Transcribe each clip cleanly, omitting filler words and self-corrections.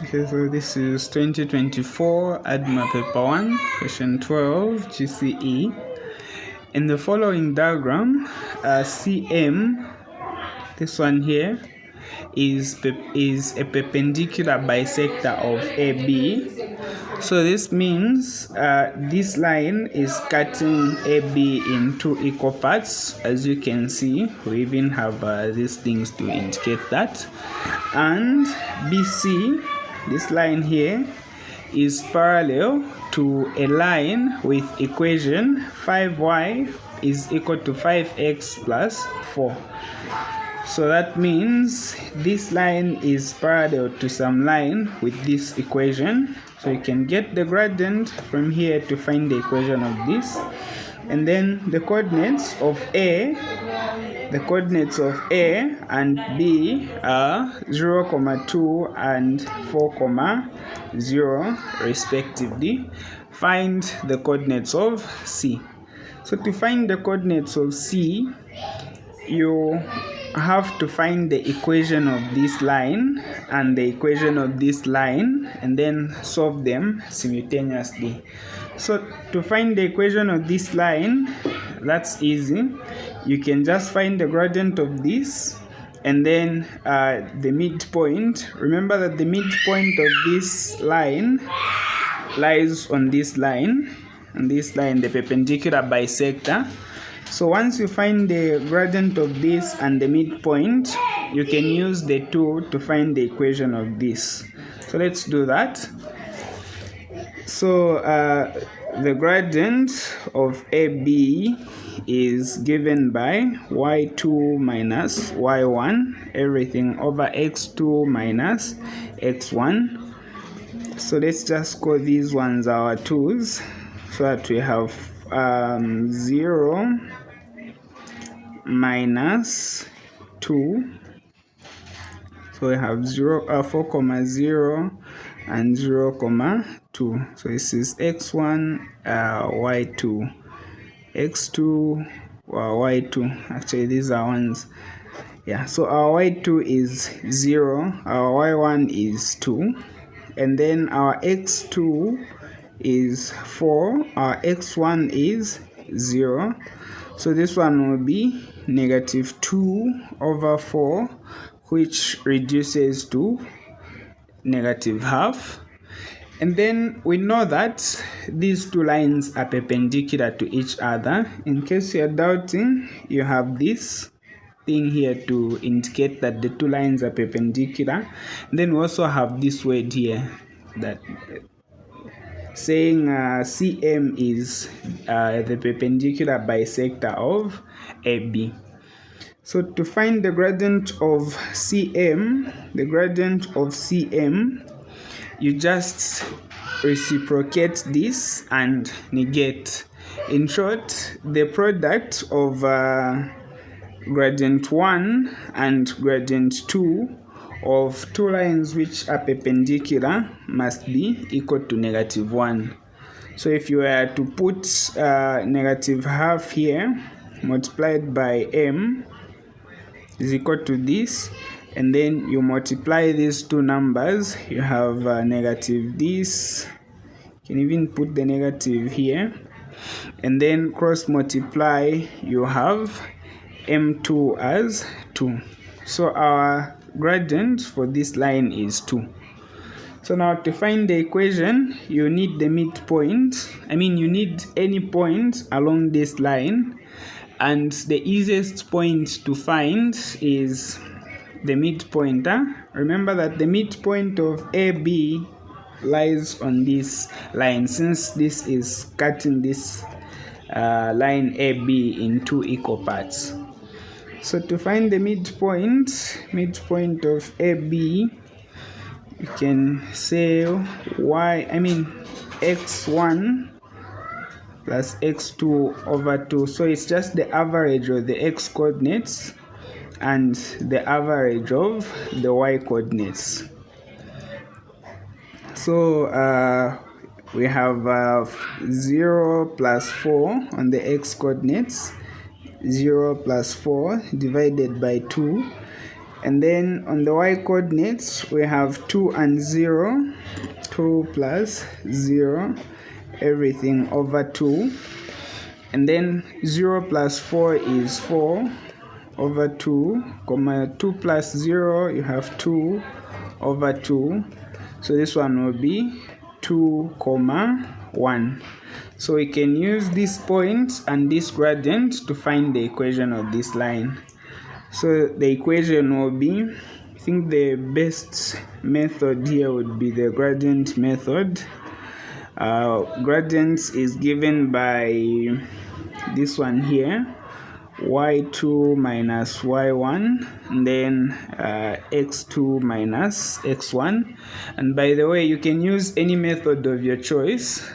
Okay, so this is 2024 ADDMA paper 1, question 12, GCE. In the following diagram, CM, this one here, is a perpendicular bisector of AB. So this means this line is cutting AB in two equal parts. As you can see, we even have these things to indicate that. And BC, this line here, is parallel to a line with equation 5y is equal to 5x plus 4. So that means this line is parallel to some line with this equation. So you can get the gradient from here to find the equation of this. And then the coordinates of A and B are 0, 2 and 4, 0 respectively. Find the coordinates of C. So to find the coordinates of C, you have to find the equation of this line and the equation of this line and then solve them simultaneously. So to find the equation of this line, that's easy. You can just find the gradient of this and then the midpoint. Remember that the midpoint of this line lies on this line, the perpendicular bisector. So once you find the gradient of this and the midpoint, you can use the 2 to find the equation of this. So let's do that. So the gradient of AB is given by y2 minus y1, everything over x2 minus x1. So let's just call these ones our 2's so that we have 0 minus 2. So we have 4, 0 and 0, 2. So this is x1, y2, x2, y2. Actually, these are ones. Yeah, so our y2 is 0, our y1 is 2, and then our x2 is 4, our x1 is 0. So this one will be negative 2 over 4, which reduces to negative half. And then we know that these two lines are perpendicular to each other. In case you're doubting, you have this thing here to indicate that the two lines are perpendicular. And then we also have this word here that saying CM is the perpendicular bisector of AB. So to find the gradient of CM, you just reciprocate this and negate. In short, the product of gradient 1 and gradient 2 of two lines which are perpendicular must be equal to negative 1. So if you were to put negative half here multiplied by m is equal to this, and then you multiply these two numbers, you have negative this, you can even put the negative here, and then cross multiply, you have m2 as 2. So our gradient for this line is 2. So now to find the equation, you need the midpoint. You need any point along this line, and the easiest point to find is the midpoint. Remember that the midpoint of AB lies on this line, since this is cutting this line AB in two equal parts. So to find the midpoint of AB, you can say x1 plus x2 over 2. So it's just the average of the x coordinates and the average of the y coordinates. So we have 0 plus 4 on the x coordinates, 0 plus 4 divided by 2, And then on the y coordinates, we have 2 and 0, 2 plus 0, everything over 2. And then 0 plus 4 is 4 over 2, comma 2 plus 0, you have 2 over 2. So this one will be 2, comma 1. So we can use this point and this gradient to find the equation of this line. So the equation will be, I think the best method here would be the gradient method. Gradient is given by this one here, y2 minus y1, and then x2 minus x1. And by the way, you can use any method of your choice.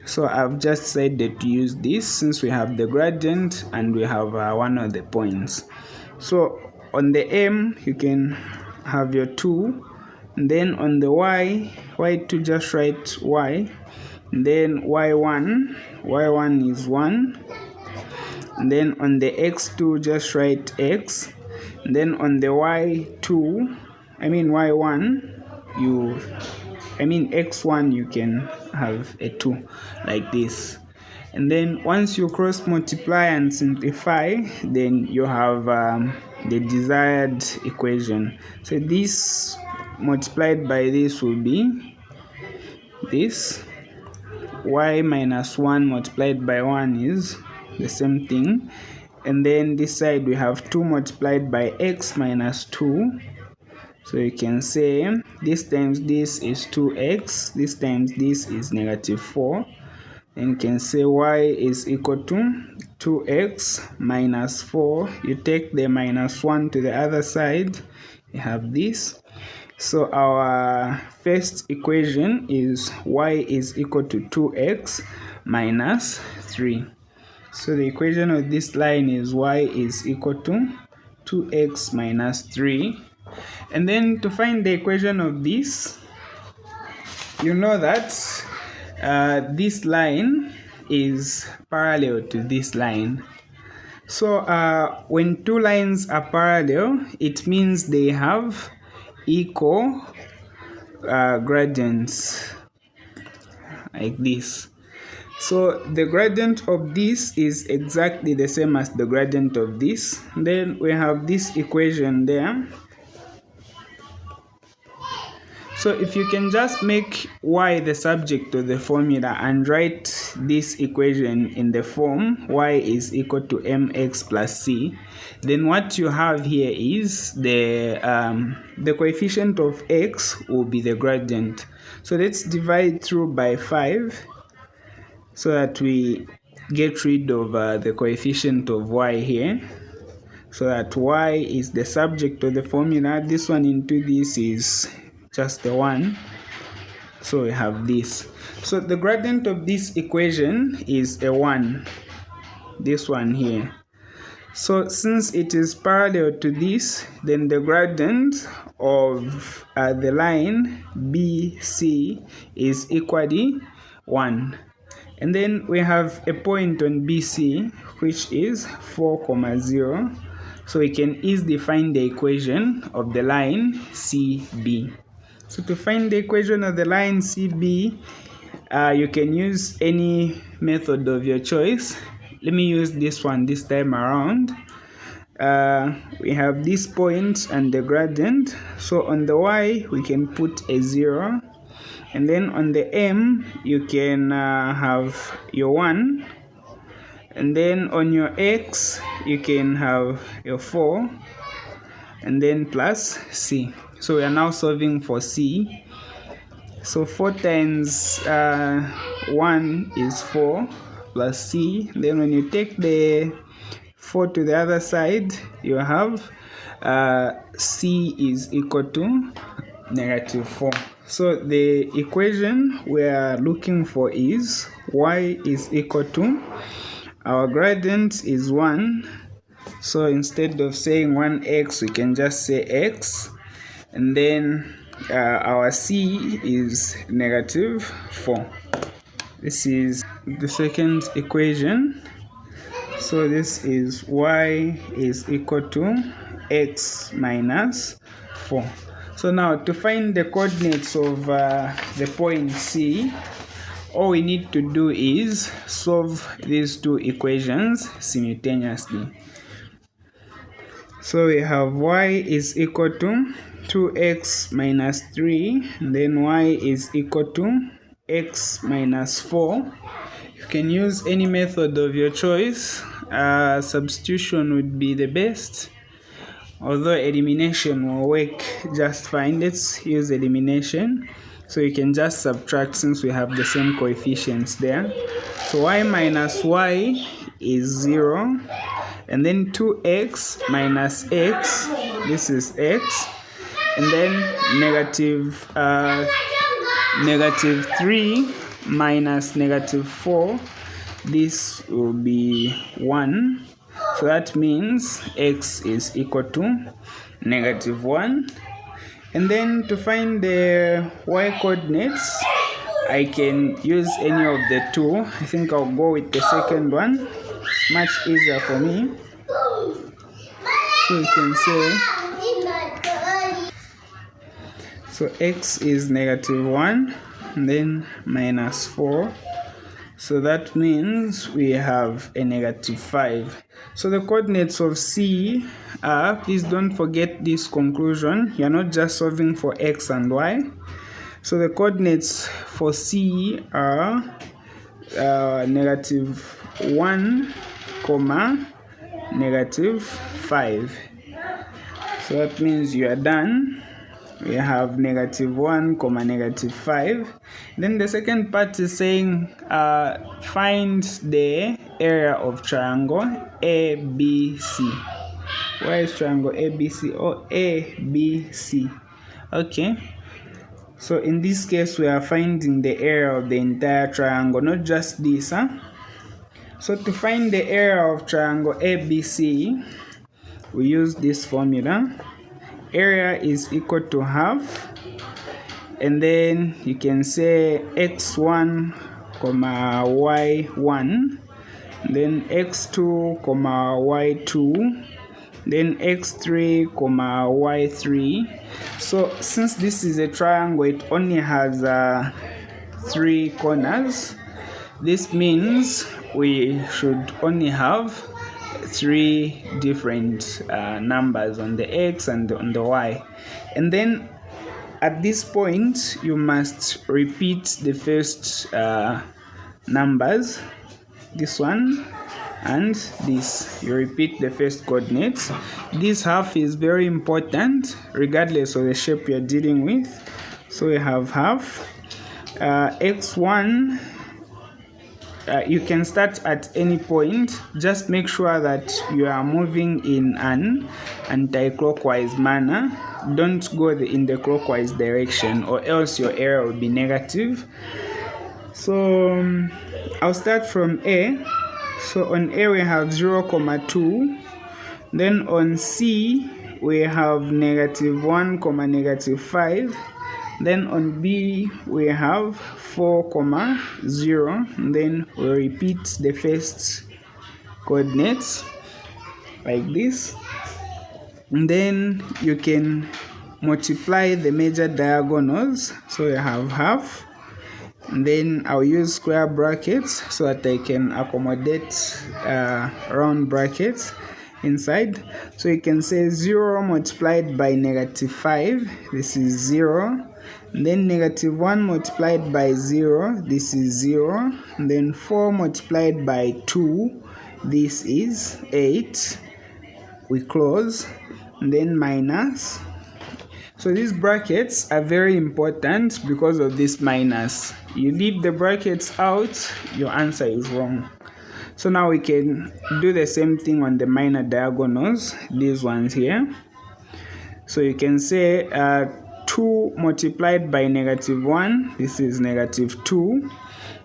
So I've just decided to use this since we have the gradient and we have one of the points. So on the m, you can have your 2, and then on the y2 just write y, and then y1 is 1, and then on the x2 just write x, and then on the y1 x1 you can have a 2 like this. And then once you cross multiply and simplify, then you have the desired equation. So this multiplied by this will be this, y minus 1 multiplied by 1 is the same thing. And then this side we have 2 multiplied by x minus 2. So you can say this times this is 2x, this times this is negative 4. Then you can say y is equal to 2x minus 4. You take the minus 1 to the other side, you have this. So our first equation is y is equal to 2x minus 3. So the equation of this line is y is equal to 2x minus 3. And then to find the equation of this, you know that this line is parallel to this line. So when two lines are parallel, it means they have equal gradients like this. So the gradient of this is exactly the same as the gradient of this. Then we have this equation there. So if you can just make y the subject of the formula and write this equation in the form y is equal to mx plus c, then what you have here is the coefficient of x will be the gradient. So let's divide through by 5 so that we get rid of the coefficient of y here. So that y is the subject of the formula. This one into this is just the 1. So we have this. So the gradient of this equation is a 1. This one here. So since it is parallel to this, then the gradient of the line BC is equally 1. And then we have a point on BC which is 4, 0. So we can easily find the equation of the line CB. So to find the equation of the line CB, you can use any method of your choice. Let me use this one this time around. We have this point and the gradient. So on the y, we can put a 0. And then on the m, you can have your 1. And then on your x, you can have your 4. And then plus c. So we are now solving for c. So 4 times 1 is 4 plus c. Then when you take the 4 to the other side, you have c is equal to negative 4. So the equation we are looking for is y is equal to, our gradient is 1. So instead of saying 1x, we can just say x. And then our c is negative 4. This is the second equation. So this is y is equal to x minus 4. So now to find the coordinates of the point C, all we need to do is solve these two equations simultaneously. So we have y is equal to 2x minus 3, and then y is equal to x minus 4. You can use any method of your choice. Substitution would be the best, although elimination will work just fine. Let's use elimination. So you can just subtract since we have the same coefficients there. So y minus y is 0, and then 2x minus x, this is x, and then negative 3 minus negative 4, this will be 1. So that means x is equal to negative 1. And then to find the y coordinates, I can use any of the two. I think I'll go with the second one. It's much easier for me. So you can say, so x is negative 1, and then minus 4. So that means we have a negative 5. So the coordinates of C are, please don't forget this conclusion, you're not just solving for x and y. So the coordinates for C are negative 1, comma, negative 5. So that means you are done. We have negative 1, comma, negative 5. Then the second part is saying find the area of triangle ABC. Where is triangle ABC? Oh, ABC. Okay. So in this case, we are finding the area of the entire triangle, not just this. So to find the area of triangle ABC, we use this formula. Area is equal to half, and then you can say x1, comma, y1, then x2, comma, y2, then x3, comma, y3. So since this is a triangle, it only has 3 corners. This means we should only have 3 different numbers on the x and on the y. And then at this point, you must repeat the first numbers, this one and this. You repeat the first coordinates. This half is very important regardless of the shape you're dealing with. So we have half. x1, you can start at any point. Just make sure that you are moving in an anti-clockwise manner. Don't go in the clockwise direction, or else your error will be negative. So I'll start from A. So on A we have 0, 2. Then on C we have negative 1, negative 5. Then on B we have 4, 0. And then we repeat the first coordinates like this. And then you can multiply the major diagonals. So you have half. And then I'll use square brackets so that I can accommodate round brackets inside. So you can say 0 multiplied by negative 5, this is 0. And then negative 1 multiplied by 0, this is 0. And then 4 multiplied by 2, this is 8. We close. And then minus. So these brackets are very important because of this minus. You leave the brackets out, your answer is wrong. So now we can do the same thing on the minor diagonals, these ones here. So you can say 2 multiplied by negative 1, this is negative 2.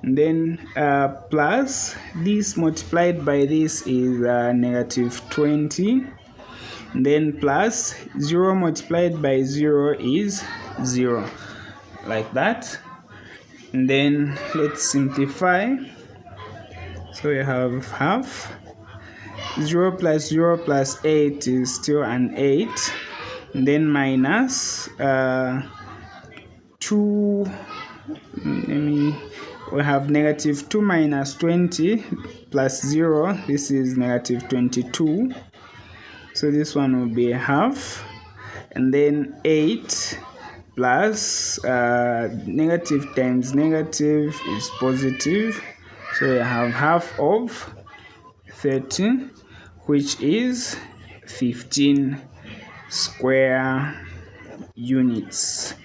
And then plus, this multiplied by this is negative 20. And then plus 0 multiplied by 0 is 0, like that. And then let's simplify. So we have half. 0 plus 0 plus 8 is still an 8. And then minus 2, we have negative 2 minus 20 plus 0, this is negative 22. So this one will be half. And then 8 plus negative times negative is positive. So we have half of 30, which is 15 square units.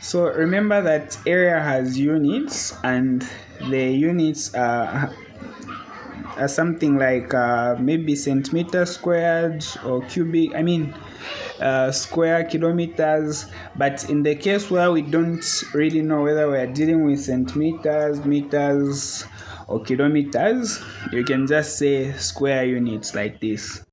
So remember that area has units, and the units are something like maybe centimeter squared or cubic, square kilometers. But in the case where we don't really know whether we are dealing with centimeters, meters, or kilometers, you can just say square units like this.